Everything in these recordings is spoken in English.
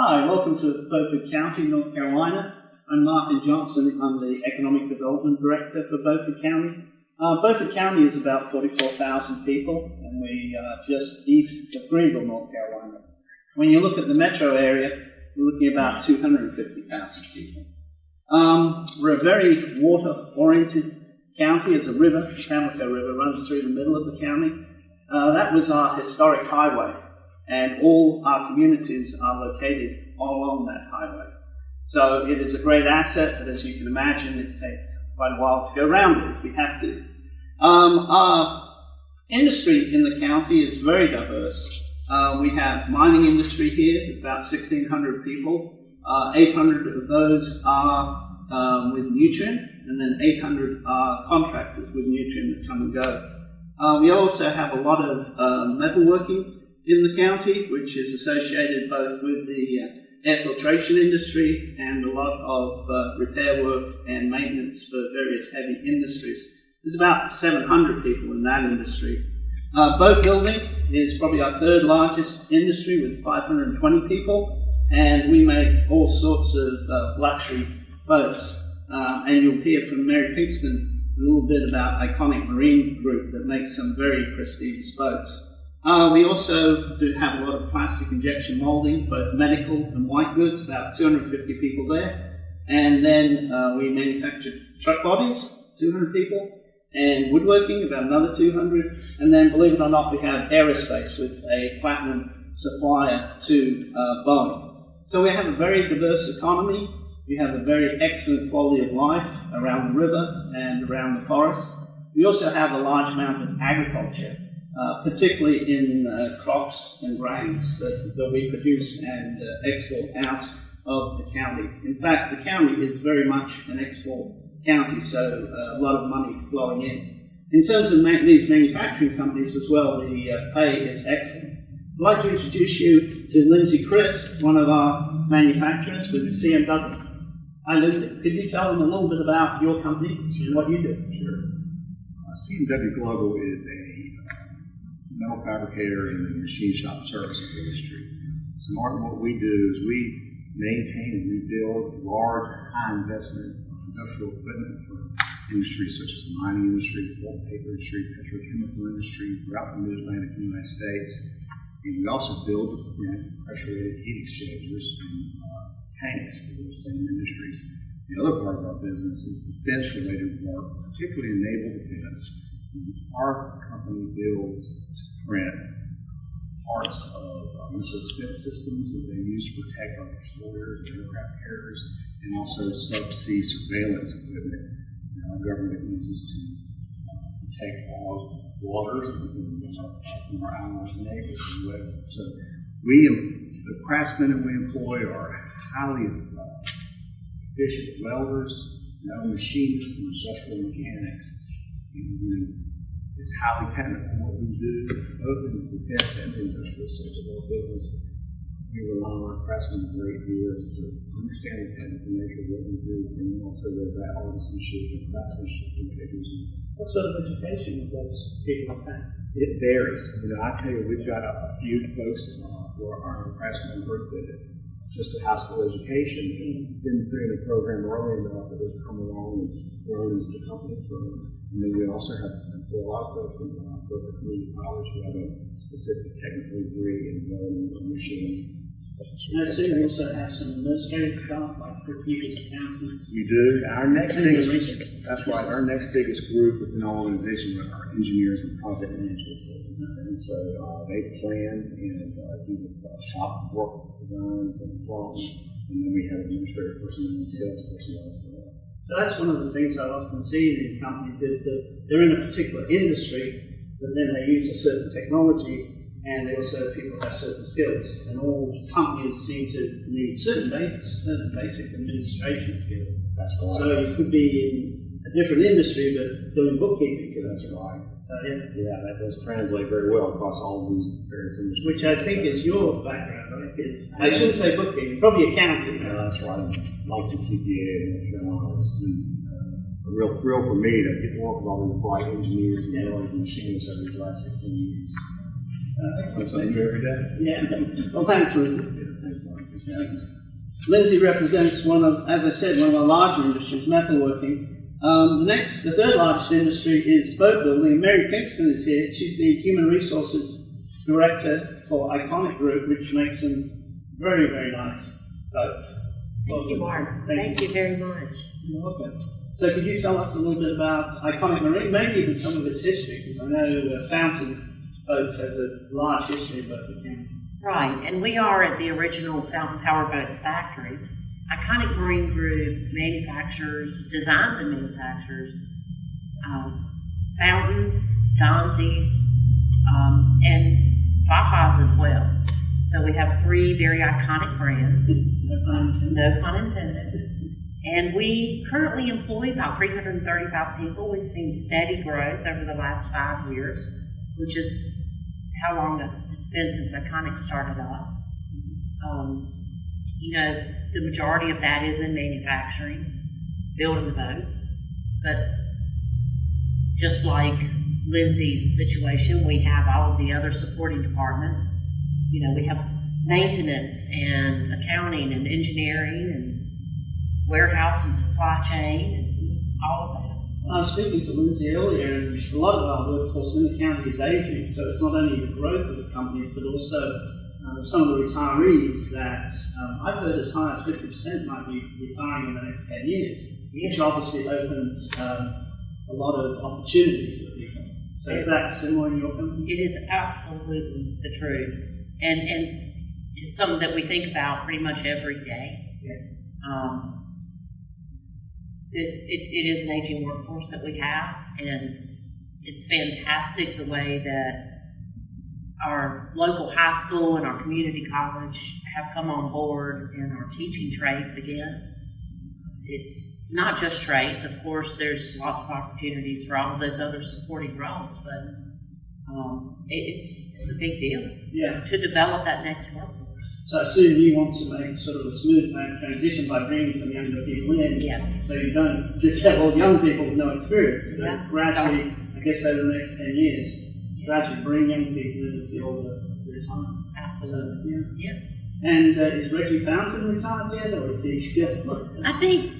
Hi, welcome to Beaufort County, North Carolina. I'm Martyn Johnson. I'm the Economic Development Director for Beaufort County. Beaufort County is about 44,000 people, and we are just east of Greenville, North Carolina. When you look at the metro area, you're looking at about 250,000 people. We're a very water-oriented county. It's a river, the Pamlico River, runs through the middle of the county. That was our historic highway, and all our communities are located all along that highway. So it is a great asset, but as you can imagine, it takes quite a while to go around it if we have to. Our industry in the county is very diverse. We have mining industry here, about 1,600 people. 800 of those are with Nutrien, and then 800 are contractors with Nutrien that come and go. We also have a lot of metalworking in the county, which is associated both with the air filtration industry and a lot of repair work and maintenance for various heavy industries. There's about 700 people in that industry. Boatbuilding is probably our third largest industry with 520 people, and we make all sorts of luxury boats. And you'll hear from Mary Pinkston a little bit about Iconic Marine Group that makes some very prestigious boats. We also do have a lot of plastic injection molding, both medical and white goods, about 250 people there. And then we manufacture truck bodies, 200 people, and woodworking, about another 200. And then, believe it or not, we have aerospace with a platinum supplier to Boeing. So we have a very diverse economy. We have a very excellent quality of life around the river and around the forest. We also have a large amount of agriculture, particularly in crops and grains that we produce and export out of the county. In fact, the county is very much an export county, so a lot of money flowing in. In terms of these manufacturing companies as well, the pay is excellent. I'd like to introduce you to Lindsey, one of our manufacturers with CMW. Hi, Lindsey. Could you tell them a little bit about your company and what you do? Sure. CMW Global is a metal fabricator in the machine shop services industry. So, Martyn, what we do is we maintain and rebuild large, high investment industrial equipment for industries such as the mining industry, the pulp paper industry, petrochemical industry throughout the mid-Atlantic United States. And we also build pressure-rated heat exchangers and tanks for those same industries. The other part of our business is defense-related work, particularly in naval defense. Our company builds to print parts of missile defense systems that they use to protect our destroyers and aircraft carriers, and also subsea surveillance equipment that our government uses to protect our waters and us and our allies and neighbors in the U.S. So the craftsmen that we employ are highly efficient welders, machinists, and industrial mechanics. And it's highly technical what we do, both in the defense and the industrial sector of our business. We rely on our craftsmen a great deal to understand the technical nature of what we do, and also there's that artisanship and craftsmanship that they do. What sort of education do those people have? It varies. I tell you, we've got a few folks who are our craftsmen group that just a high school education and been through the program early enough that they've come along and grown into the company program. And then we also have a lot of folks from Beaufort Community College who have a specific technical degree in welding and machining. And I see we also have some administrative staff, like bookkeepers, accountants. We do. Our next biggest group within our organization are our engineers and project management team. And so they plan and do the shop work designs and drawings, and then we have administrative personnel and sales personnel as well. So that's one of the things I often see in companies is that they're in a particular industry, but then they use a certain technology, and they also people have certain skills. And all companies seem to need certain basic administration skills. That's right. So you could be in a different industry, but doing bookkeeping. That's right. Yeah, that does translate very well across all of these various industries. Which I think is your background, right? I shouldn't say bookkeeping, probably accounting. That's right. Licensed CPA in North Carolina. It's been a real thrill for me to get to work with all these bright engineers and welders and machinists over these last 16 years. Something new every day. Yeah. Well, thanks, Lindsey. Thanks, Mark. Lindsey represents one of, as I said, one of our larger industries, metalworking. The third largest industry is boatbuilding. Mary Pinkston is here. She's the Human Resources Director for Iconic Group, which makes some very, very nice boats. Thank you, Mark. Thank you very much. You're welcome. So could you tell us a little bit about Iconic Marine, maybe even some of its history, because I know Fountain Boats has a large history of Beaufort County. Right, and we are at the original Fountain Power Boats factory. Iconic Marine Group manufactures, designs and manufactures fountains, Donzies, and Bajas as well. So we have 3 very iconic brands. No pun intended. And we currently employ about 335 people. We've seen steady growth over the last 5 years, which is how long it's been since Iconic started up. The majority of that is in manufacturing, building the boats. But just like Lindsey's situation, we have all of the other supporting departments. We have maintenance and accounting and engineering and warehouse and supply chain and all of that. I was speaking to Lindsey earlier, and a lot of our workforce in the county is aging, so it's not only the growth of the companies, but also some of the retirees that I've heard as high as 50% might be retiring in the next 10 years, which obviously opens a lot of opportunity for people. So is that similar in your company? It is absolutely the truth. And it's something that we think about pretty much every day. Yeah. It is an aging workforce that we have, and it's fantastic the way that our local high school and our community college have come on board and are teaching trades again. It's not just trades, of course, there's lots of opportunities for all of those other supporting roles, but it's a big deal to develop that next workforce. So I assume you want to make sort of a smooth transition by bringing some younger people in. Yes. So you don't just have all young people with no experience. Yeah. Gradually, I guess over the next 10 years, gradually bring young people in as the older retire. Absolutely. So, yeah. And is Reggie Fountain retired yet, or is he still? I think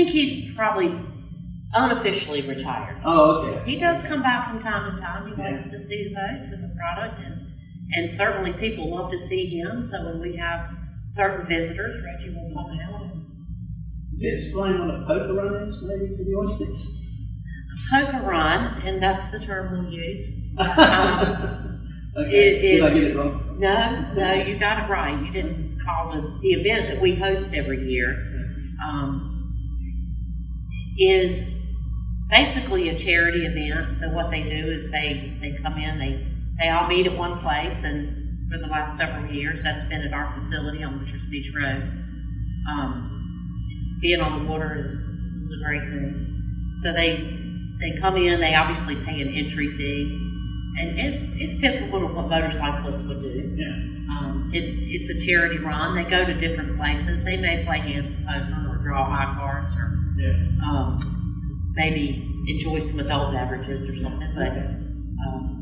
he's probably unofficially retired. Oh, okay. He does come by from time to time. He likes to see the boats and the product, and certainly people love to see him. So when we have certain visitors, Reggie will come out. Can you explain what a poker run is, maybe, to the audience? A poker run, and that's the term we'll use. Okay. Did I get it wrong? No, you got it right. You didn't call the event that we host every year. Is basically a charity event. So what they do is they come in, they all meet at one place, and for the last several years that's been at our facility on Butchers Beach Road. Being on the water is a great thing. So they come in, they obviously pay an entry fee, and it's typical of what motorcyclists would do. Yeah. It's a charity run. They go to different places. They may play hands of poker or draw high cards or maybe enjoy some adult beverages or something. But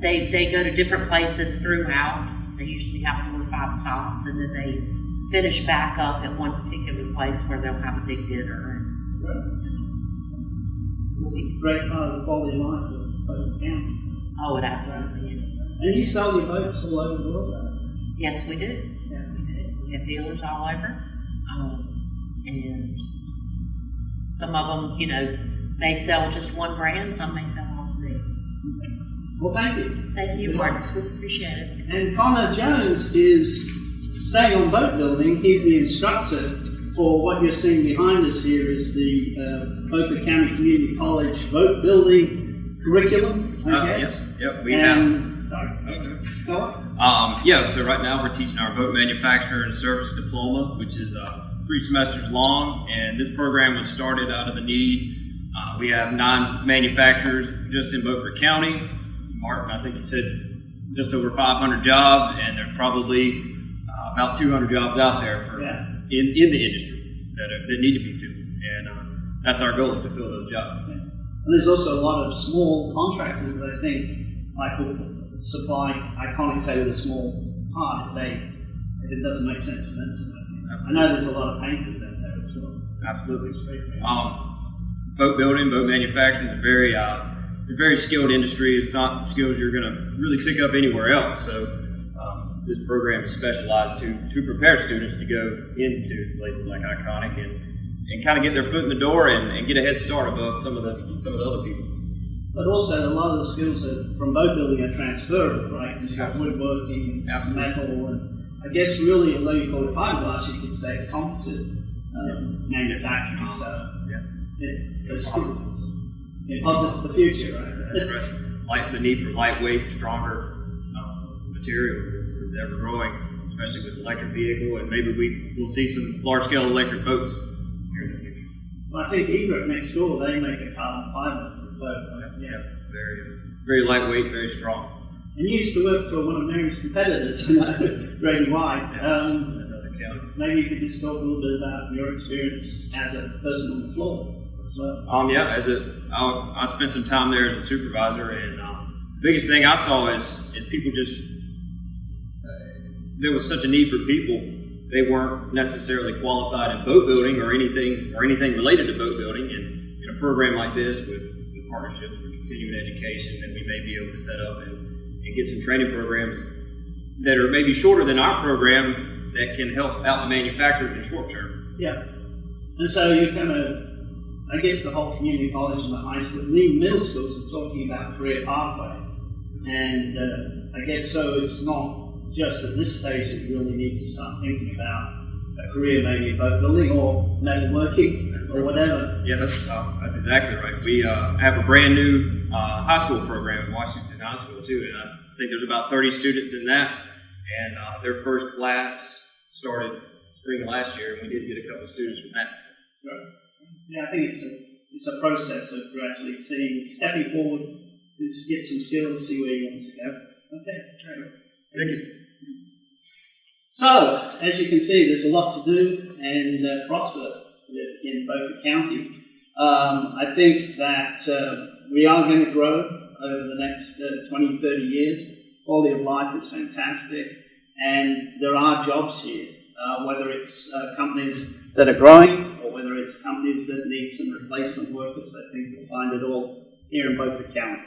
they go to different places throughout. They usually have 4 or 5 stops, and then they finish back up at one particular place where they'll have a big dinner. It's a great part of the quality of life of both counties. Oh, it absolutely is. And you sell your boats all over the world, right? Yes, we do. Yeah. We do. We have dealers all over. And some of them, may sell just one brand, some may sell all 3. Well, thank you. Thank you, Mark. Appreciate it. And Connor Jones is staying on boat building. He's the instructor for what you're seeing behind us here is the Beaufort County Community College boat building curriculum, I guess. Yep, we have. Sorry. Okay. Go on. So right now we're teaching our boat manufacturer and service diploma, which is 3 semesters long, and this program was started out of the need. We have 9 manufacturers just in Beaufort County. Martyn, I think you said just over 500 jobs, and there's probably about 200 jobs out there for in the industry that need to be filled, and that's our goal, is to fill those jobs. Yeah. And there's also a lot of small contractors that I think will supply Iconic, say, with a small part if it doesn't make sense for them to make it. I know there's a lot of painters out there as well. Absolutely. Boat building, boat manufacturing is it's a very skilled industry. It's not skills you're going to really pick up anywhere else. So this program is specialized to prepare students to go into places like Iconic and kind of get their foot in the door and get a head start above some of the other people. But also, a lot of the skills from boat building are transferable, right? Because you've got woodworking and metal, and I guess really, although you call it fiberglass, you could say it's composite manufacturing. So it's the future, right? The need for lightweight, stronger material is ever growing, especially with electric vehicle, and maybe we'll see some large-scale electric boats here in the future. Well, I think Ebert next door, they make a carbon fiber boat. Yeah, very lightweight, very strong. And you used to work for one of Mary's competitors, Brady White. Maybe you could just talk a little bit about your experience as a person on the floor as well. I spent some time there as a supervisor, and the biggest thing I saw is people just there was such a need for people. They weren't necessarily qualified in boat building or anything related to boat building, and in a program like this with partnerships for continuing education, that we may be able to set up and get some training programs that are maybe shorter than our program that can help out the manufacturers in the short term. Yeah. And so you kind of, I guess the whole community college and the high school and even middle schools are talking about career pathways. And I guess so it's not just at this stage that you really need to start thinking about a career maybe in boat building or metalworking or whatever. Yeah, that's exactly right. We have a brand new high school program in Washington High School too, and I think there's about 30 students in that, and their first class started spring of last year, and we did get a couple of students from that. Right. Yeah, I think it's a process of gradually stepping forward, to get some skills, see where you want to go. Okay, great. Thank you. So, as you can see, there's a lot to do and prosper in Beaufort County. I think that we are going to grow over the next 20, 30 years. Quality of life is fantastic, and there are jobs here, whether it's companies that are growing or whether it's companies that need some replacement workers. I think you'll find it all here in Beaufort County.